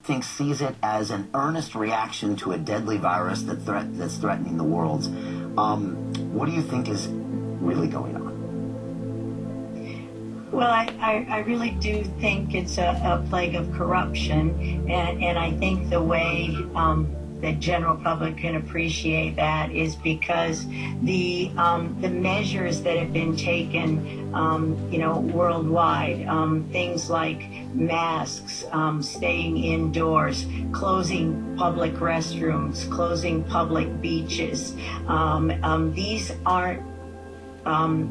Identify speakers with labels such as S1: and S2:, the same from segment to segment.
S1: think sees it as an earnest reaction to a deadly virus that's threatening the world. What do you think is really going on?
S2: Well, I really do think it's a plague of corruption, and I think the way the general public can appreciate that is because the measures that have been taken, worldwide, things like masks, staying indoors, closing public restrooms, closing public beaches. These aren't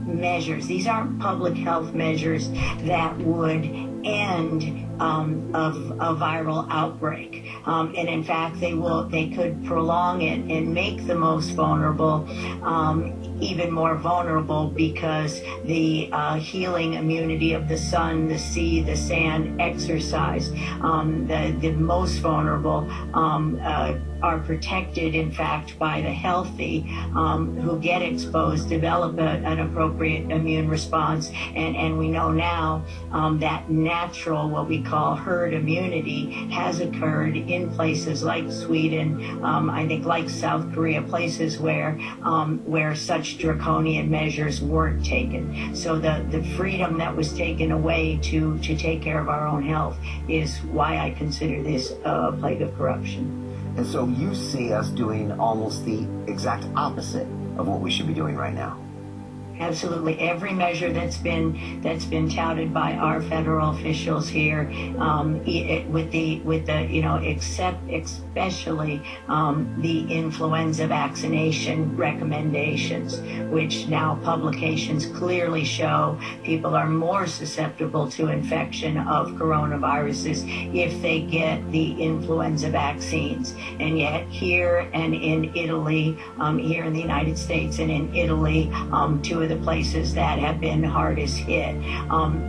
S2: measures. These aren't public health measures that would end a viral outbreak. And in fact, they could prolong it and make the most vulnerable even more vulnerable, because the healing immunity of the sun, the sea, the sand, exercise, the most vulnerable are protected, in fact, by the healthy who get exposed, develop an appropriate immune response. And we know now that natural, what we call herd immunity, has occurred in places like Sweden, I think like South Korea, places where such draconian measures weren't taken. So the freedom that was taken away to take care of our own health is why I consider this a plague of corruption.
S1: And so you see us doing almost the exact opposite of what we should be doing right now.
S2: Absolutely, every measure that's been touted by our federal officials here, except especially the influenza vaccination recommendations, which now publications clearly show people are more susceptible to infection of coronaviruses if they get the influenza vaccines. And yet here and in Italy, here in the United States and in Italy, two of the places that have been hardest hit,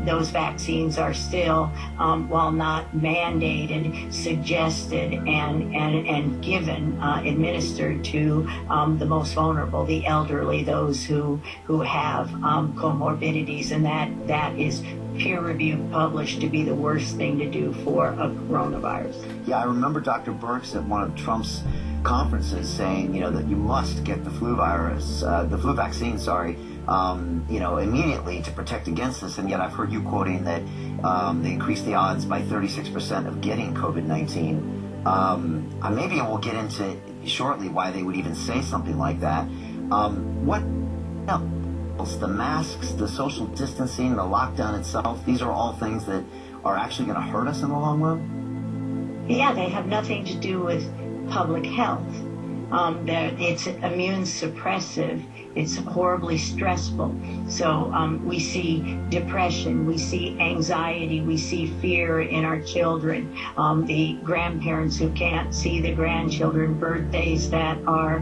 S2: those vaccines are still, while not mandated, suggested and given, administered to the most vulnerable, the elderly, those who have comorbidities, and that is peer-reviewed, published to be the worst thing to do for a coronavirus.
S1: Yeah, I remember Dr. Birx at one of Trump's conferences saying, that you must get the flu vaccine, immediately to protect against this. And yet I've heard you quoting that they increased the odds by 36% of getting COVID-19. Maybe we'll get into shortly why they would even say something like that. What else? The masks, the social distancing, the lockdown itself, these are all things that are actually going to hurt us in the long run?
S2: Yeah, they have nothing to do with public health. It's immune suppressive. It's horribly stressful. So we see depression, we see anxiety, we see fear in our children. The grandparents who can't see the grandchildren, birthdays that are,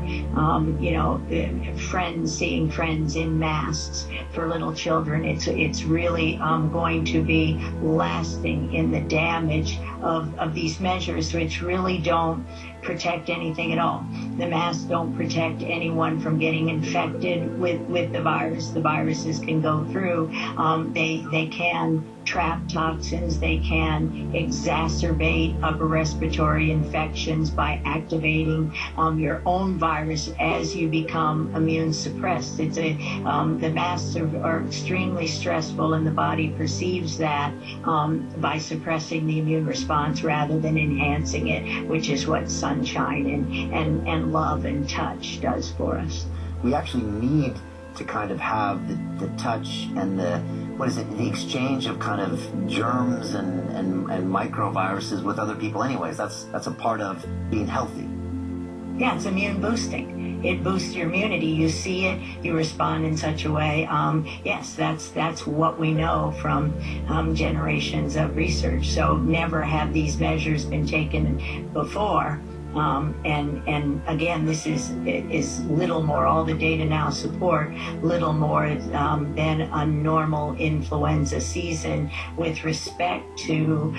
S2: friends seeing friends in masks for little children. It's really going to be lasting in the damage of these measures, which really don't protect anything at all. The masks don't protect anyone from getting infected with the virus. The viruses can go through. They can trap toxins. They can exacerbate upper respiratory infections by activating your own virus as you become immune suppressed. The masks are extremely stressful, and the body perceives that by suppressing the immune response rather than enhancing it, which is what sunshine and love and touch does for us.
S1: We actually need to kind of have the touch and the exchange of kind of germs and microviruses with other people anyways. That's a part of being healthy.
S2: Yeah, it's immune boosting. It boosts your immunity. You see it, you respond in such a way. Yes, that's what we know from generations of research. So never have these measures been taken before And again, this is little more, all the data now support little more than a normal influenza season with respect to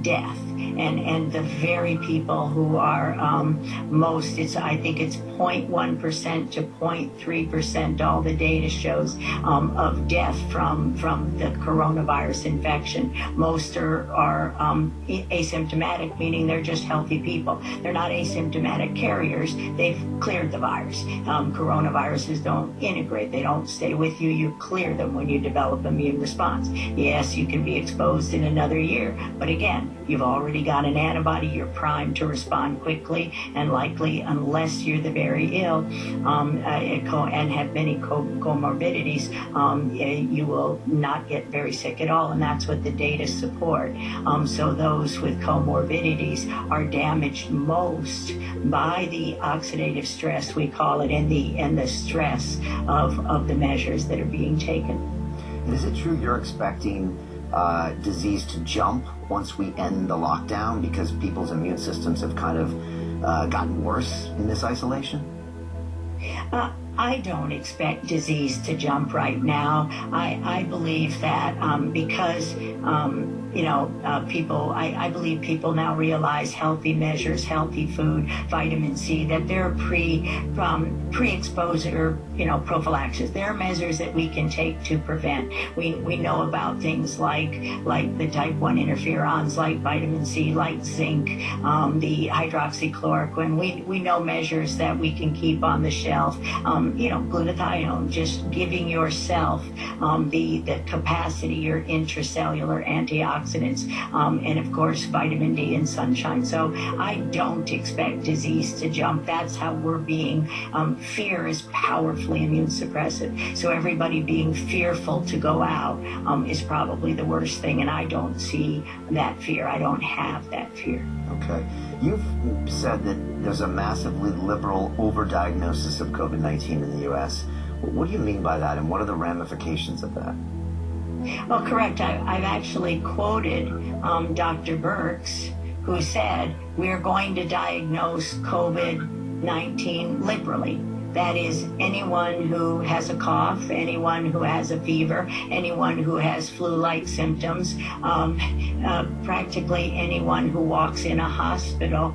S2: death. And the very people who are most, I think it's 0.1% to 0.3%, all the data shows, of death from the coronavirus infection. Most are asymptomatic, meaning they're just healthy people. They're not asymptomatic carriers. They've cleared the virus. Coronaviruses don't integrate. They don't stay with you. You clear them when you develop immune response. Yes, you can be exposed in another year, but again, you've already got an antibody. You're primed to respond quickly, and likely, unless you're the very ill and have many comorbidities, you will not get very sick at all, and that's what the data support. So those with comorbidities are damaged most by the oxidative stress, we call it, and the stress of the measures that are being taken.
S1: And is it true you're expecting disease to jump once we end the lockdown because people's immune systems have kind of gotten worse in this isolation?
S2: I don't expect disease to jump right now. I believe that because people, I believe people now realize healthy measures, healthy food, vitamin C, that they're pre-exposure, prophylaxis. There are measures that we can take to prevent. We know about things like the type 1 interferons, like vitamin C, like zinc, the hydroxychloroquine. We know measures that we can keep on the shelf. Glutathione, just giving yourself the capacity, your intracellular antioxidants, and of course vitamin D and sunshine. So I don't expect disease to jump. That's how we're being. Fear is powerfully immune suppressive. So everybody being fearful to go out is probably the worst thing, and I don't see that fear. I don't have that fear.
S1: Okay. You've said that there's a massively liberal overdiagnosis of COVID-19 in the U.S. What do you mean by that, and what are the ramifications of that?
S2: Well, correct. I've actually quoted Dr. Birx, who said, we're going to diagnose COVID-19 liberally. That is, anyone who has a cough, anyone who has a fever, anyone who has flu-like symptoms, practically anyone who walks in a hospital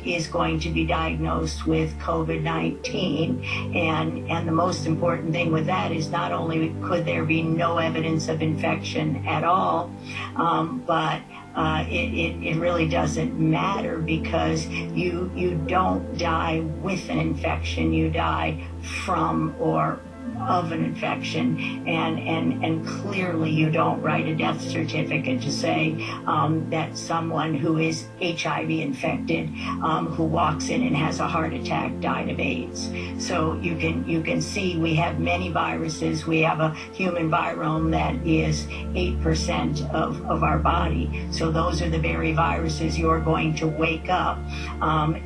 S2: is going to be diagnosed with COVID-19. And the most important thing with that is not only could there be no evidence of infection at all, but it really doesn't matter, because you don't die with an infection, you die from or of an infection, and clearly you don't write a death certificate to say that someone who is HIV infected, who walks in and has a heart attack, died of AIDS. So you can see we have many viruses. We have a human virome that is 8% of our body. So those are the very viruses you're going to wake up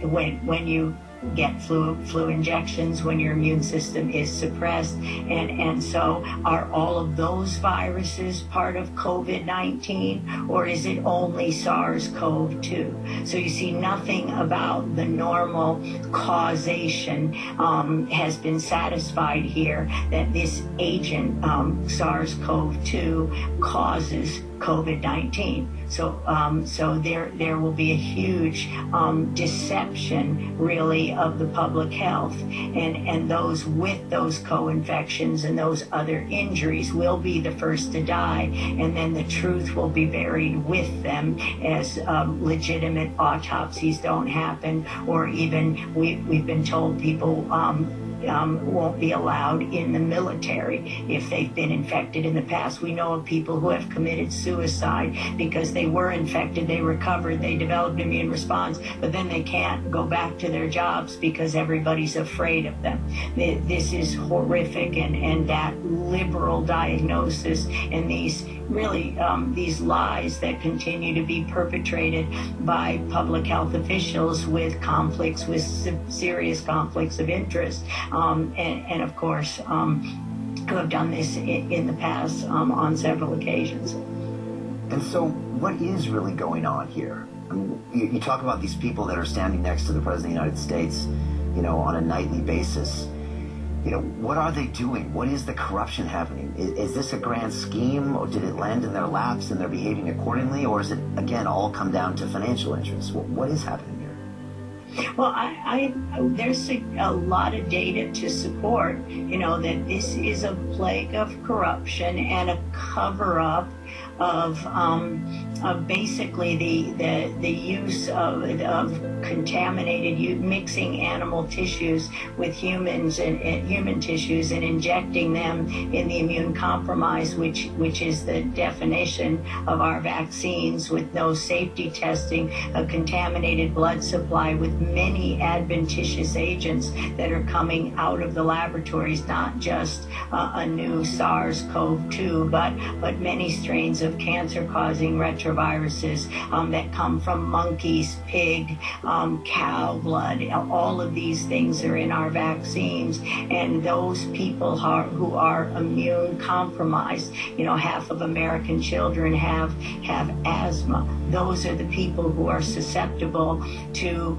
S2: when you get flu injections, when your immune system is suppressed. And so are all of those viruses part of COVID-19, or is it only SARS-CoV-2? So you see, nothing about the normal causation has been satisfied here, that this agent, SARS-CoV-2, causes COVID-19. So there will be a huge deception, really, of the public health, and those with those co-infections and those other injuries will be the first to die, and then the truth will be buried with them as legitimate autopsies don't happen, or even we've been told people won't be allowed in the military if they've been infected in the past. We know of people who have committed suicide because they were infected, they recovered, they developed immune response, but then they can't go back to their jobs because everybody's afraid of them. This is horrific, and that liberal diagnosis and these really these lies that continue to be perpetrated by public health officials with conflicts, with serious conflicts of interest, and of course who have done this in the past on several occasions.
S1: And so what is really going on here? I mean, you talk about these people that are standing next to the President of the United States, you know, on a nightly basis. You know, what are they doing? What is the corruption happening? Is this a grand scheme, or did it land in their laps and they're behaving accordingly? Or is it, again, all come down to financial interests? What is happening here?
S2: Well, there's a lot of data to support, you know, that this is a plague of corruption and a cover-up of basically the use of contaminated, mixing animal tissues with humans and human tissues and injecting them in the immune compromise, which is the definition of our vaccines, with no safety testing, a contaminated blood supply with many adventitious agents that are coming out of the laboratories, not just a new SARS-CoV-2, but many strains of cancer-causing retroviruses that come from monkeys, pig, cow blood. All of these things are in our vaccines, and those people who are immune compromised, you know, half of American children have asthma. Those are the people who are susceptible to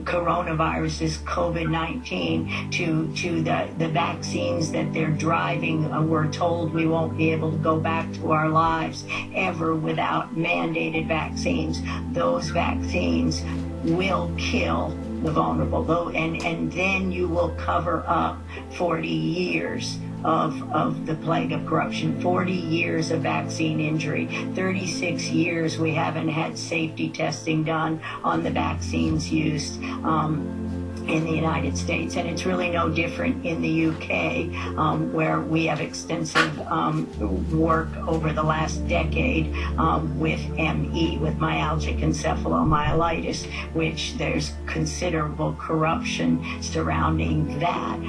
S2: coronaviruses, COVID-19, to the vaccines that they're driving. We're told we won't be able to go back to our lives ever without mandated vaccines. Those vaccines will kill the vulnerable, and then you will cover up 40 years of the plague of corruption, 40 years of vaccine injury, 36 years we haven't had safety testing done on the vaccines used in the United States. And it's really no different in the UK, where we have extensive work over the last decade with ME, with myalgic encephalomyelitis, which there's considerable corruption surrounding that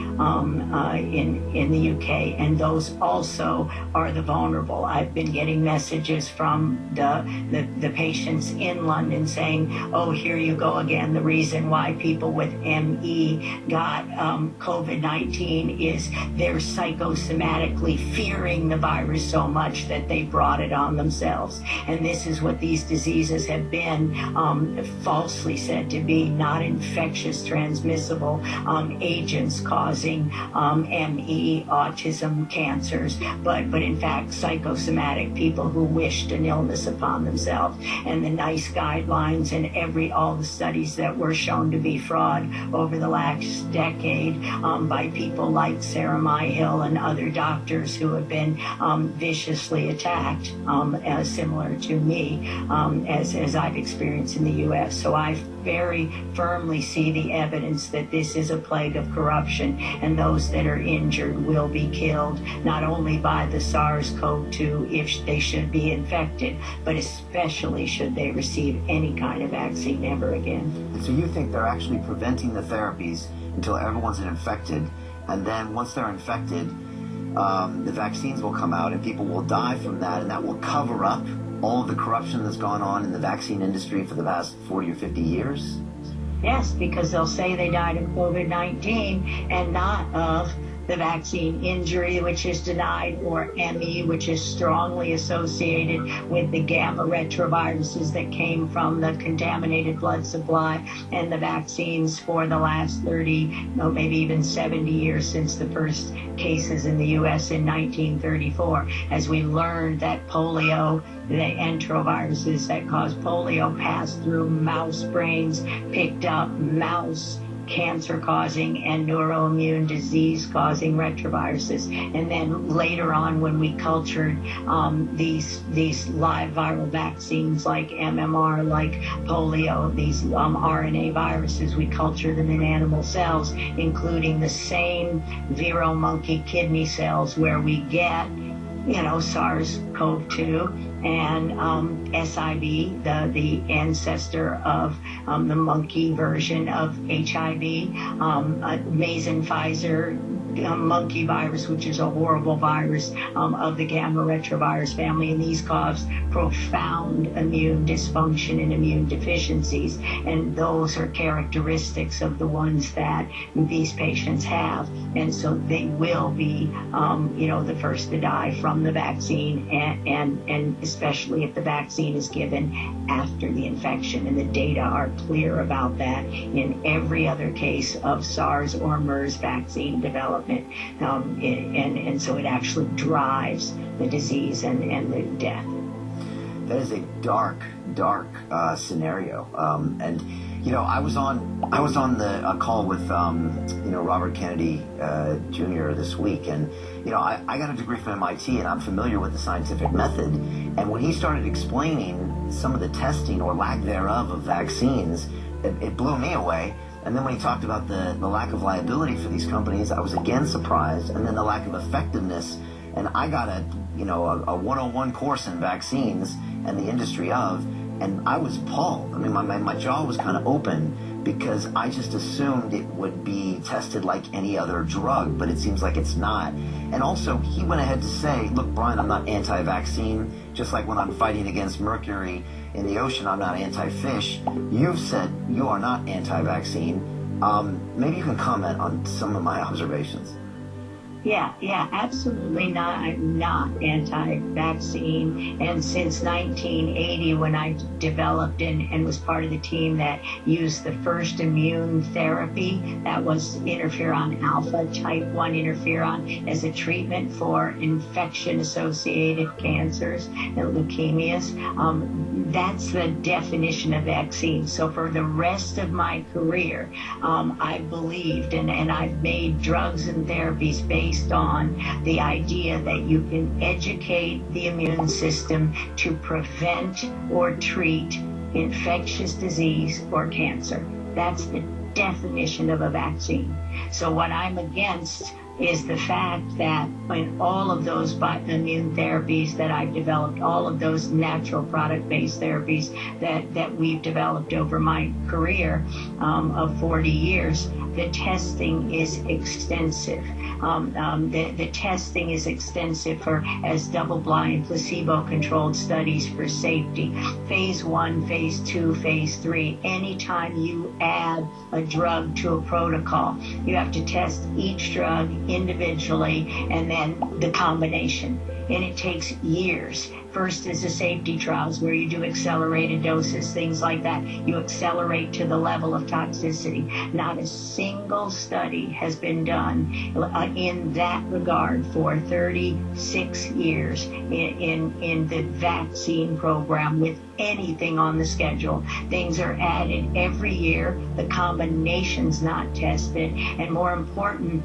S2: in the UK, and those also are the vulnerable. I've been getting messages from the patients in London saying, oh, here you go again, the reason why people with ME got COVID-19 is they're psychosomatically fearing the virus so much that they brought it on themselves. And this is what these diseases have been falsely said to be: not infectious, transmissible agents causing ME, autism, cancers, but in fact psychosomatic, people who wished an illness upon themselves. And the NICE guidelines and all the studies that were shown to be fraud over the last decade by people like Sarah Myhill and other doctors who have been viciously attacked, similar to me, as I've experienced in the U.S. So I very firmly see the evidence that this is a plague of corruption, and those that are injured will be killed, not only by the SARS-CoV-2 if they should be infected, but especially should they receive any kind of vaccine ever again.
S1: So you think they're actually preventing the therapies until everyone's infected, and then once they're infected, the vaccines will come out and people will die from that, and that will cover up all of the corruption that's gone on in the vaccine industry for the past 40 or 50 years?
S2: Yes, because they'll say they died of COVID-19 and not of the vaccine injury, which is denied, or ME, which is strongly associated with the gamma retroviruses that came from the contaminated blood supply and the vaccines for the last 30, maybe even 70 years since the first cases in the U.S. in 1934, as we learned that polio, the enteroviruses that cause polio, passed through mouse brains, picked up mouse cancer-causing and neuroimmune disease-causing retroviruses. And then later on, when we cultured these live viral vaccines like MMR, like polio, these RNA viruses, we culture them in animal cells, including the same vero monkey kidney cells where we get, SARS-CoV-2 and SIV, the ancestor of the monkey version of HIV, Mason Pfizer monkey virus, which is a horrible virus of the gamma retrovirus family, and these cause profound immune dysfunction and immune deficiencies, and those are characteristics of the ones that these patients have, and so they will be the first to die from the vaccine and especially if the vaccine is given after the infection. And the data are clear about that in every other case of SARS or MERS vaccine development. And so it actually drives the disease and the death.
S1: That is a dark scenario. And I was on a call with Robert Kennedy Jr. this week, and I got a degree from MIT, and I'm familiar with the scientific method. And when he started explaining some of the testing or lack thereof of vaccines, it blew me away. And then when he talked about the lack of liability for these companies, I was again surprised. And then the lack of effectiveness. And I got a 101 course in vaccines and the industry of, and I was appalled. I mean, my jaw was kind of open because I just assumed it would be tested like any other drug, but it seems like it's not. And also, he went ahead to say, look, Brian, I'm not anti-vaccine, just like when I'm fighting against mercury in the ocean, I'm not anti-fish. You've said you are not anti-vaccine. Maybe you can comment on some of my observations.
S2: Yeah, absolutely not. I'm not anti-vaccine. And since 1980, when I developed and was part of the team that used the first immune therapy, that was interferon alpha, type 1 interferon, as a treatment for infection-associated cancers and leukemias, that's the definition of vaccine. So for the rest of my career, I believed and I've made drugs and therapies based on the idea that you can educate the immune system to prevent or treat infectious disease or cancer. That's the definition of a vaccine. So what I'm against is the fact that in all of those immune therapies that I've developed, all of those natural product-based therapies that we've developed over my career of 40 years, the testing is extensive. The testing is extensive as double-blind, placebo-controlled studies for safety. Phase 1, Phase 2, Phase 3. Anytime you add a drug to a protocol, you have to test each drug individually and then the combination. And it takes years. First is the safety trials where you do accelerated doses, things like that. You accelerate to the level of toxicity. Not a single study has been done in that regard for 36 years in the vaccine program with anything on the schedule. Things are added every year. The combination's not tested. And more important,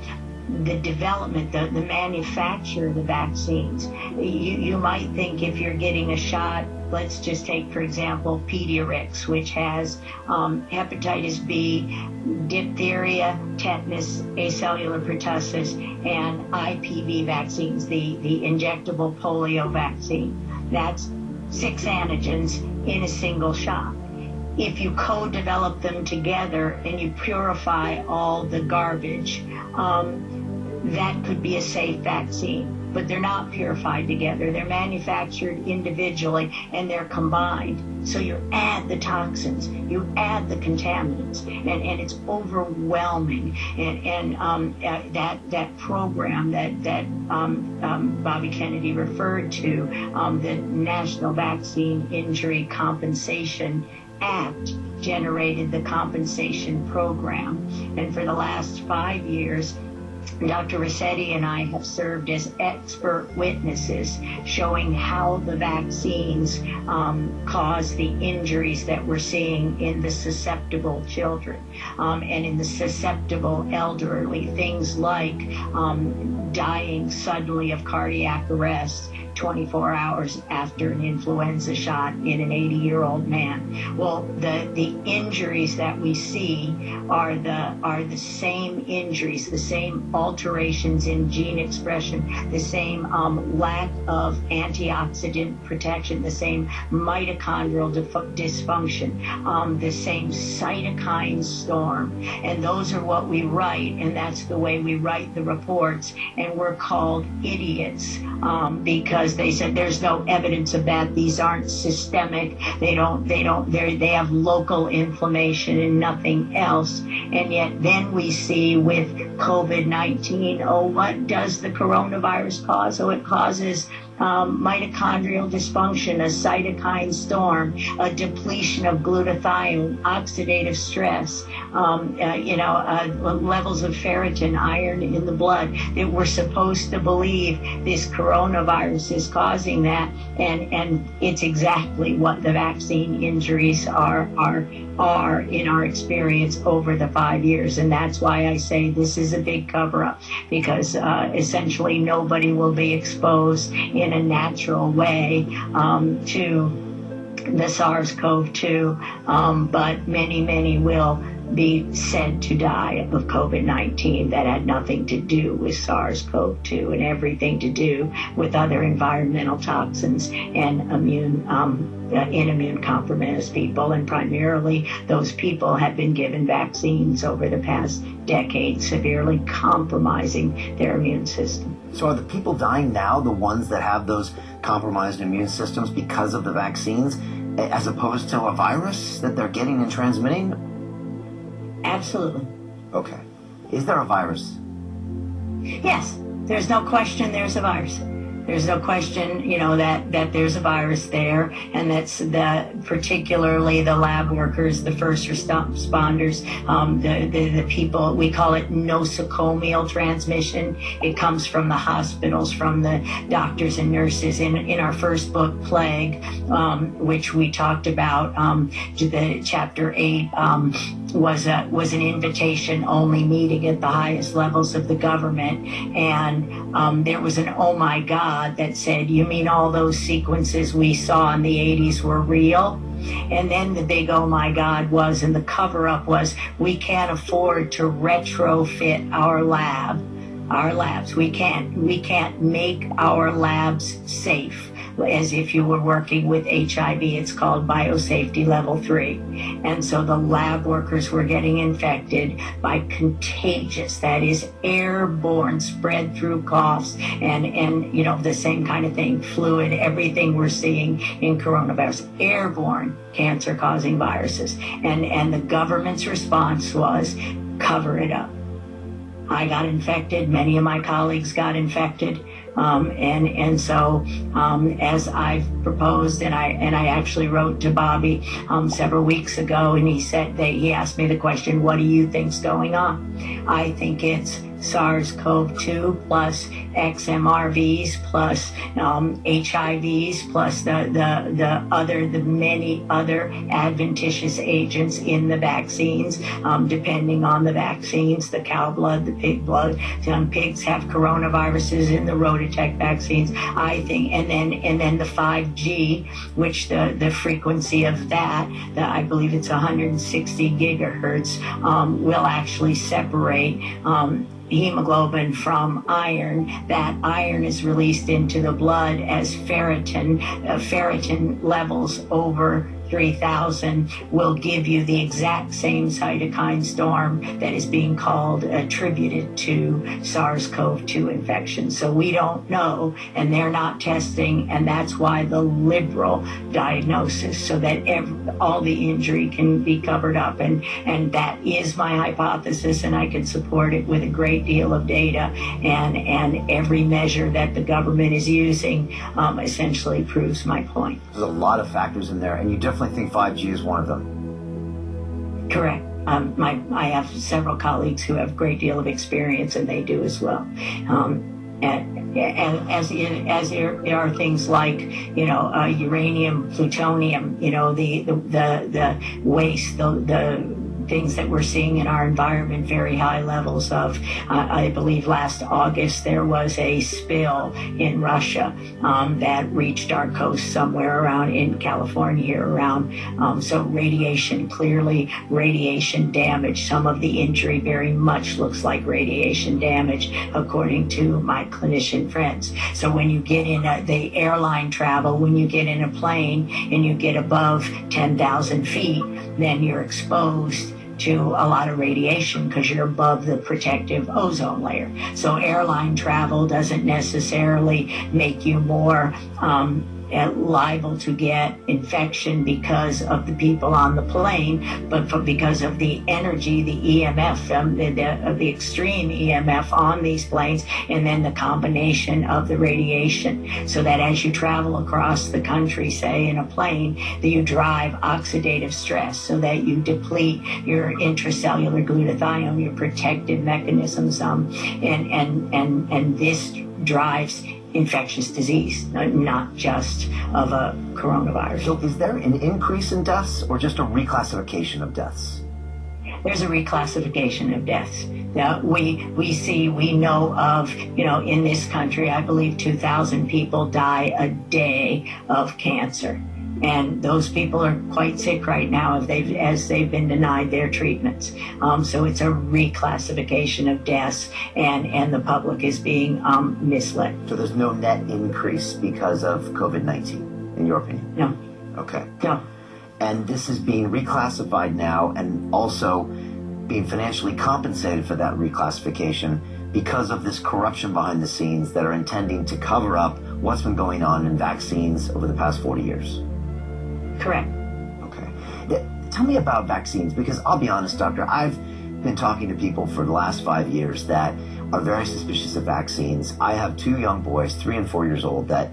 S2: the development, the manufacture of the vaccines. You might think if you're getting a shot, let's just take, for example, Pediarix, which has hepatitis B, diphtheria, tetanus, acellular pertussis, and IPV vaccines, the injectable polio vaccine. That's 6 antigens in a single shot. If you co-develop them together and you purify all the garbage, that could be a safe vaccine. But they're not purified together. They're manufactured individually and they're combined. So you add the toxins, you add the contaminants, and it's overwhelming. And that program that Bobby Kennedy referred to, the National Vaccine Injury Compensation Act, generated the compensation program. And for the last 5 years, Dr. Rossetti and I have served as expert witnesses showing how the vaccines cause the injuries that we're seeing in the susceptible children and in the susceptible elderly. Things like dying suddenly of cardiac arrest 24 hours after an influenza shot in an 80-year-old man. Well, the injuries that we see are the same injuries, the same alterations in gene expression, the same lack of antioxidant protection, the same mitochondrial dysfunction, the same cytokine storm. And those are what we write, and that's the way we write the reports. And we're called idiots because they said there's no evidence of that. These aren't systemic. They have local inflammation and nothing else. And yet then we see with COVID-19, what does the coronavirus cause? It causes mitochondrial dysfunction, a cytokine storm, a depletion of glutathione, oxidative stress, levels of ferritin, iron in the blood, that we're supposed to believe this coronavirus is causing that, and it's exactly what the vaccine injuries are in our experience over the 5 years. And that's why I say this is a big cover-up, because essentially nobody will be exposed in a natural way to the SARS-CoV-2, but many will be said to die of COVID-19 that had nothing to do with SARS-CoV-2 and everything to do with other environmental toxins and immune compromised people. And primarily those people have been given vaccines over the past decade, severely compromising their immune system.
S1: So are the people dying now the ones that have those compromised immune systems because of the vaccines, as opposed to a virus that they're getting and transmitting?
S2: Absolutely.
S1: Okay. Is there a virus?
S2: Yes. There's no question there's a virus. There's no question, that there's a virus there, and that's particularly the lab workers, the first responders, the people. We call it nosocomial transmission. It comes from the hospitals, from the doctors and nurses. In our first book, Plague, which we talked about, the chapter 8 was an invitation-only meeting at the highest levels of the government, and there was an "oh my God" that said, "You mean all those sequences we saw in the 80s were real?" And then the big "oh my God" was, and the cover-up was, we can't afford to retrofit our labs. We can't make our labs safe as if you were working with HIV. It's called biosafety level 3. And so the lab workers were getting infected by contagious, that is airborne, spread through coughs and the same kind of thing, fluid, everything we're seeing in coronavirus, airborne cancer-causing viruses. And the government's response was, cover it up. I got infected. Many of my colleagues got infected. So as I've proposed, and I actually wrote to Bobby several weeks ago, and he asked me the question, what do you think's going on? I think it's SARS-CoV-2 plus XMRVs plus HIVs plus the many other adventitious agents in the vaccines, depending on the vaccines, the cow blood, the pig blood. Some pigs have coronaviruses in the Rototech vaccines, I think, and then the 5G, which the frequency of that, I believe it's 160 gigahertz, will actually separate hemoglobin from iron. That iron is released into the blood as ferritin. Ferritin levels over 3,000 will give you the exact same cytokine storm that is being attributed to SARS-CoV-2 infection. So we don't know, and they're not testing, and that's why the liberal diagnosis, so that all the injury can be covered up. And that is my hypothesis, and I can support it with a great deal of data, and every measure that the government is using essentially proves my point.
S1: There's a lot of factors in there, and you definitely think 5G is one of them.
S2: Correct. I have several colleagues who have a great deal of experience, and they do as well. As there are things like, uranium, plutonium, the waste, the things that we're seeing in our environment, very high levels of. I believe last August there was a spill in Russia that reached our coast somewhere around in California here around. So radiation, clearly radiation damage. Some of the injury very much looks like radiation damage, according to my clinician friends. So when you get in the airline travel, when you get in a plane and you get above 10,000 feet, then you're exposed to a lot of radiation because you're above the protective ozone layer. So airline travel doesn't necessarily make you more liable to get infection because of the people on the plane, but because of the energy, the EMF, the extreme EMF on these planes, and then the combination of the radiation. So that as you travel across the country, say in a plane, that you drive oxidative stress, so that you deplete your intracellular glutathione, your protective mechanisms, and this drives infectious disease, not just of a coronavirus.
S1: So is there an increase in deaths or just a reclassification of deaths?
S2: There's a reclassification of deaths. Now, we know of, in this country, I believe 2,000 people die a day of cancer. And those people are quite sick right now as they've been denied their treatments. So it's a reclassification of deaths, and the public is being misled.
S1: So there's no net increase because of COVID-19, in your opinion?
S2: No.
S1: Okay.
S2: No.
S1: And this is being reclassified now and also being financially compensated for that reclassification because of this corruption behind the scenes that are intending to cover up what's been going on in vaccines over the past 40 years.
S2: Correct.
S1: Okay. Tell me about vaccines, because I'll be honest, Doctor, I've been talking to people for the last 5 years that are very suspicious of vaccines. I have 2 young boys, 3 and 4 years old, that,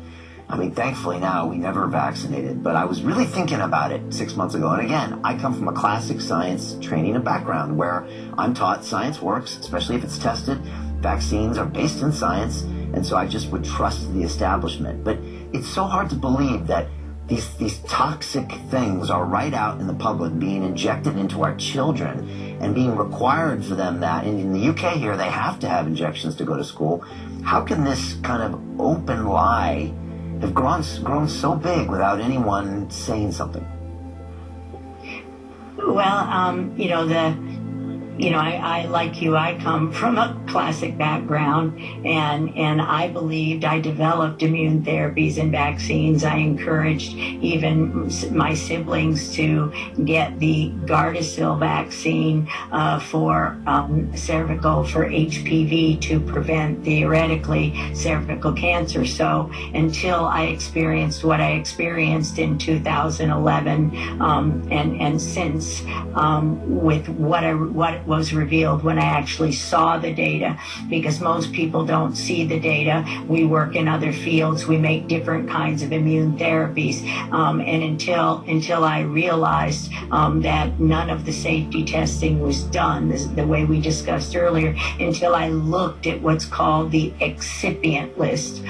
S1: thankfully now we never vaccinated, but I was really thinking about it 6 months ago. And again, I come from a classic science training and background where I'm taught science works, especially if it's tested. Vaccines are based in science, and so I just would trust the establishment. But it's so hard to believe that these toxic things are right out in the public, being injected into our children and being required for them that. And in the UK here, they have to have injections to go to school. How can this kind of open lie have grown so big without anyone saying something?
S2: Well, I like you, I come from a classic background, and I believed I developed immune therapies and vaccines. I encouraged even my siblings to get the Gardasil vaccine for cervical, for HPV, to prevent theoretically cervical cancer. So until I experienced what I experienced in 2011, and since, with what was revealed when I actually saw the data, because most people don't see the data. We work in other fields. We make different kinds of immune therapies. And until I realized that none of the safety testing was done, the way we discussed earlier, until I looked at what's called the excipient list,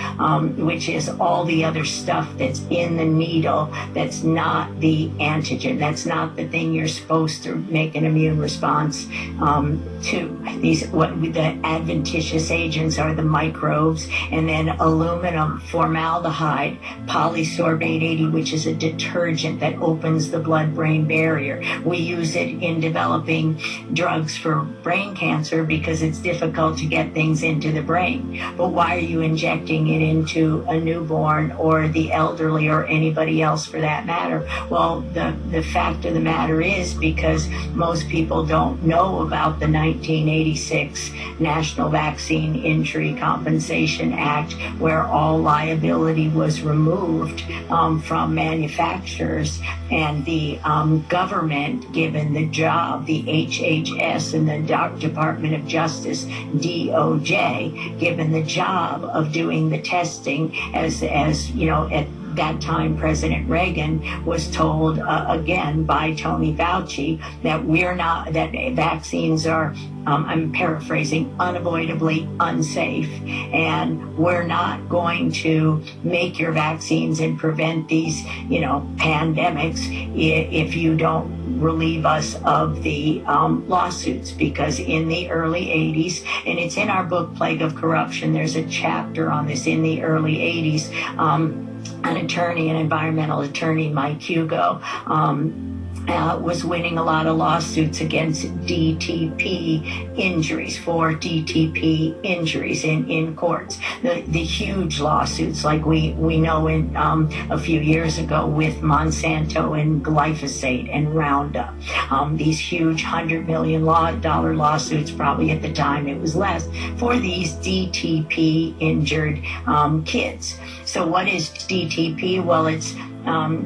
S2: which is all the other stuff that's in the needle that's not the antigen, that's not the thing you're supposed to make an immune response to. The adventitious agents are the microbes, and then aluminum, formaldehyde, polysorbate 80, which is a detergent that opens the blood-brain barrier. We use it in developing drugs for brain cancer because it's difficult to get things into the brain. But why are you injecting it into a newborn or the elderly or anybody else for that matter? Well, the fact of the matter is because most people don't know about the 1986 National Vaccine Injury Compensation Act, where all liability was removed from manufacturers, and the government, given the job, the HHS and the Department of Justice, DOJ, given the job of doing the testing, as at that time, President Reagan was told again by Tony Fauci that vaccines are, I'm paraphrasing, unavoidably unsafe, and we're not going to make your vaccines and prevent these, pandemics if you don't relieve us of the lawsuits. Because in the early 80s, and it's in our book, Plague of Corruption, there's a chapter on this. In the early 80s, an environmental attorney, Mike Hugo, was winning a lot of lawsuits against DTP injuries, for DTP injuries in courts. The huge lawsuits like we know in a few years ago with Monsanto and glyphosate and Roundup. These huge $100 million lawsuits, probably at the time it was less, for these DTP injured kids. So what is DTP? Well, it's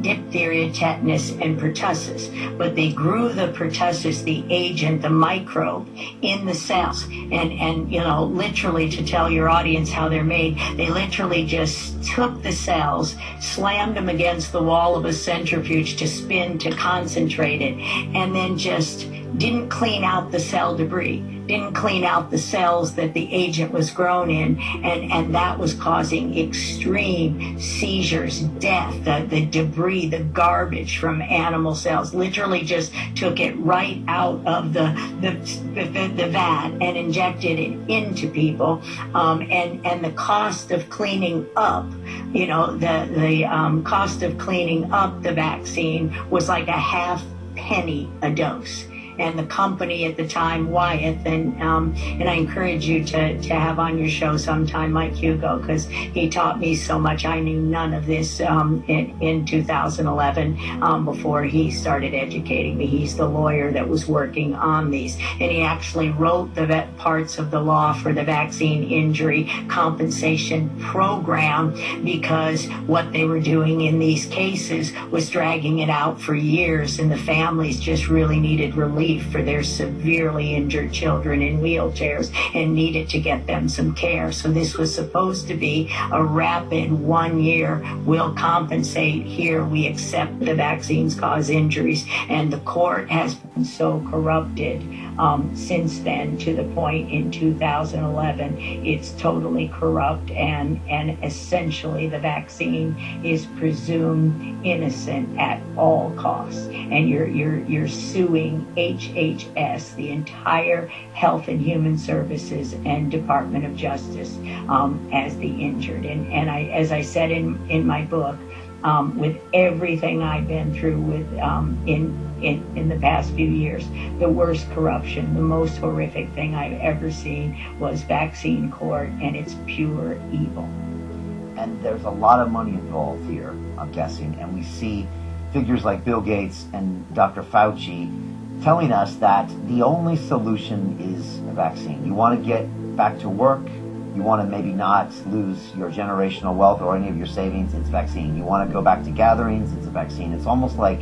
S2: diphtheria, tetanus, and pertussis. But they grew the pertussis, the agent, the microbe, in the cells. And literally, to tell your audience how they're made, they literally just took the cells, slammed them against the wall of a centrifuge to spin, to concentrate it, and then just didn't clean out the cell debris, didn't clean out the cells that the agent was grown in, and that was causing extreme seizures, death, the debris, the garbage from animal cells. Literally just took it right out of the vat and injected it into people, and the cost of cleaning up, the cost of cleaning up the vaccine was like a half penny a dose. And the company at the time, Wyeth, and I encourage you to have on your show sometime Mike Hugo, because he taught me so much. I knew none of this in 2011 before he started educating me. He's the lawyer that was working on these, and he actually wrote the parts of the law for the vaccine injury compensation program, because what they were doing in these cases was dragging it out for years, and the families just really needed relief for their severely injured children in wheelchairs and needed to get them some care. So this was supposed to be a rapid 1 year, we'll compensate here, we accept the vaccines cause injuries. And the court has been so corrupted since then, to the point in 2011 it's totally corrupt, and essentially the vaccine is presumed innocent at all costs, and you're suing HHS, the entire Health and Human Services and Department of Justice, as the injured. And as I said in my book, with everything I've been through with in the past few years, the worst corruption, the most horrific thing I've ever seen was vaccine court, and it's pure evil.
S1: And there's a lot of money involved here, I'm guessing, and we see figures like Bill Gates and Dr. Fauci telling us that the only solution is a vaccine. You want to get back to work, you want to maybe not lose your generational wealth or any of your savings, it's vaccine. You want to go back to gatherings, it's a vaccine. It's almost like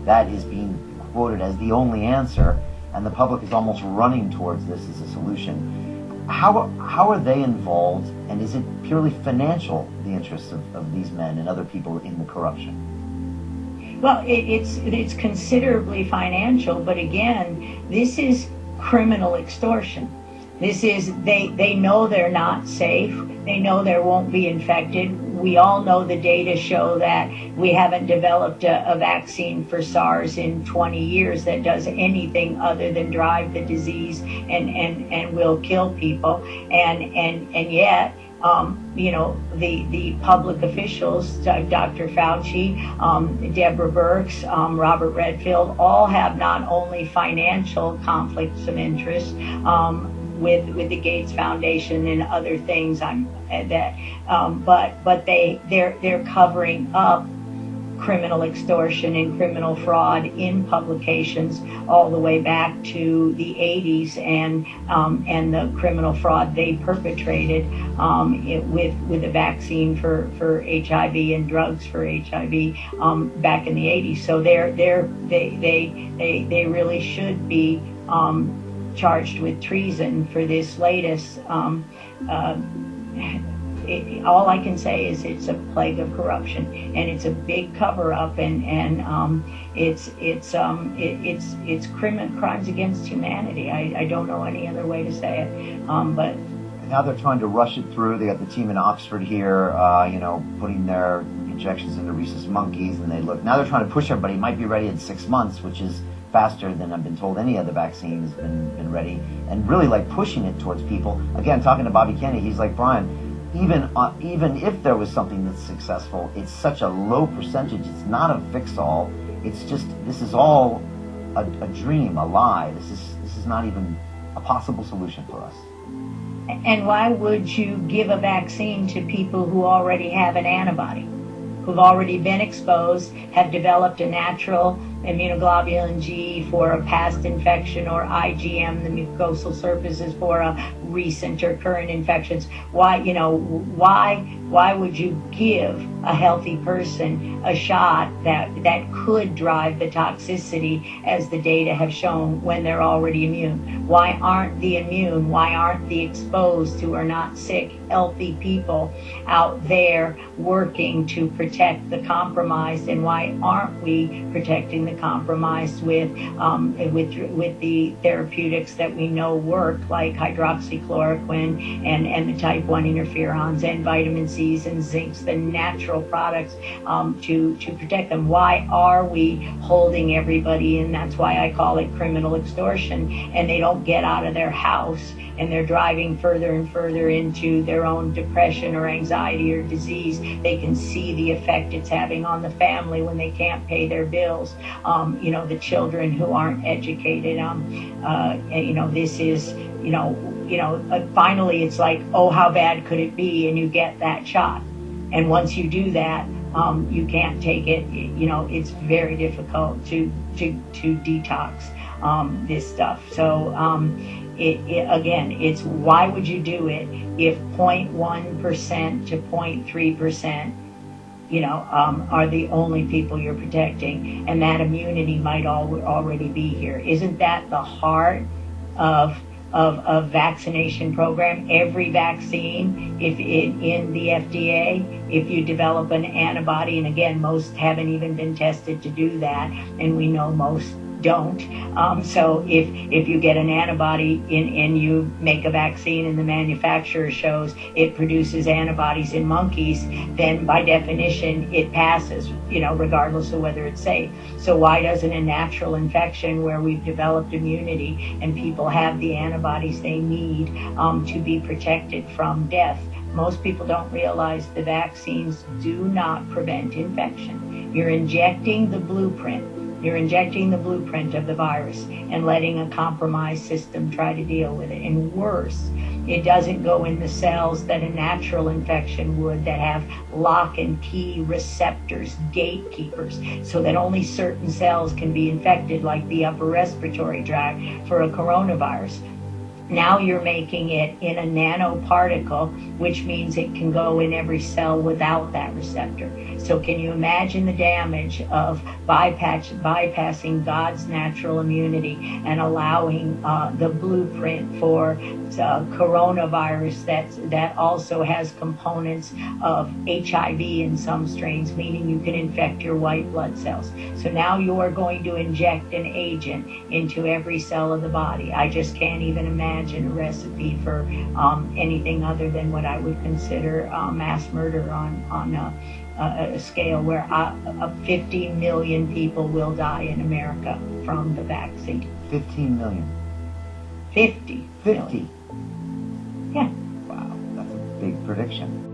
S1: that is being quoted as the only answer, and the public is almost running towards this as a solution. How are they involved, and is it purely financial, the interests of these men and other people in the corruption?
S2: Well, it's considerably financial, but again, this is criminal extortion. This is, they know they're not safe. They know there won't be infected. We all know the data show that we haven't developed a vaccine for SARS in 20 years that does anything other than drive the disease and will kill people. And yet, the public officials, Dr. Fauci, Deborah Birx, Robert Redfield, all have not only financial conflicts of interest with the Gates Foundation and other things, but they're covering up criminal extortion and criminal fraud in publications all the way back to the 80s, and the criminal fraud they perpetrated with the vaccine for HIV and drugs for HIV back in the 80s. So they really should be charged with treason for this latest. All I can say is it's a plague of corruption, and it's a big cover-up, and it's crimes against humanity. I don't know any other way to say it. But
S1: now they're trying to rush it through. They got the team in Oxford here, putting their injections into rhesus monkeys, and now they're trying to push everybody. It might be ready in 6 months, which is faster than I've been told any other vaccine has been ready, and really like pushing it towards people. Again, talking to Bobby Kennedy, he's like, Brian, even if there was something that's successful, it's such a low percentage. It's not a fix-all, It's just, this is all a dream, a lie. This is not even a possible solution for us.
S2: And why would you give a vaccine to people who already have an antibody, who've already been exposed, have developed a natural immunoglobulin G for a past infection, or IgM, the mucosal surfaces, for a recent or current infections? Why would you give a healthy person a shot that could drive the toxicity, as the data have shown, when they're already immune? Why aren't the immune, why aren't the exposed, who are not sick, healthy people out there working to protect the compromised? And why aren't we protecting the compromised with the therapeutics that we know work, like hydroxychloroquine and the type 1 interferons and vitamin C's and zincs, the natural products to protect them? Why are we holding everybody in? That's why I call it criminal extortion. And they don't get out of their house, and they're driving further and further into their own depression or anxiety or disease. They can see the effect it's having on the family when they can't pay their bills. The children who aren't educated. This is, finally it's like, oh, how bad could it be? And you get that shot. And once you do that, you can't take it. It's very difficult to detox this stuff. So again, it's why would you do it if 0.1% to 0.3%, are the only people you're protecting, and that immunity might already be here? Isn't that the heart of vaccination program? Every vaccine, if in the FDA, if you develop an antibody, and again, most haven't even been tested to do that, and we know most don't. So if you get an antibody and you make a vaccine and the manufacturer shows it produces antibodies in monkeys, then by definition it passes, regardless of whether it's safe. So why doesn't a natural infection, where we've developed immunity and people have the antibodies they need to be protected from death? Most people don't realize the vaccines do not prevent infection. You're injecting the blueprint. You're injecting the blueprint of the virus and letting a compromised system try to deal with it. And worse, it doesn't go in the cells that a natural infection would, that have lock and key receptors, gatekeepers, so that only certain cells can be infected, like the upper respiratory tract for a coronavirus. Now you're making it in a nanoparticle, which means it can go in every cell without that receptor. So can you imagine the damage of bypassing God's natural immunity and allowing the blueprint for coronavirus that also has components of HIV in some strains, meaning you can infect your white blood cells. So now you're going to inject an agent into every cell of the body. I just can't even imagine a recipe for anything other than what I would consider mass murder on a scale where 50 million people will die in America from the vaccine.
S1: 15 million.
S2: 50.
S1: 50.
S2: Yeah.
S1: Wow, that's a big prediction.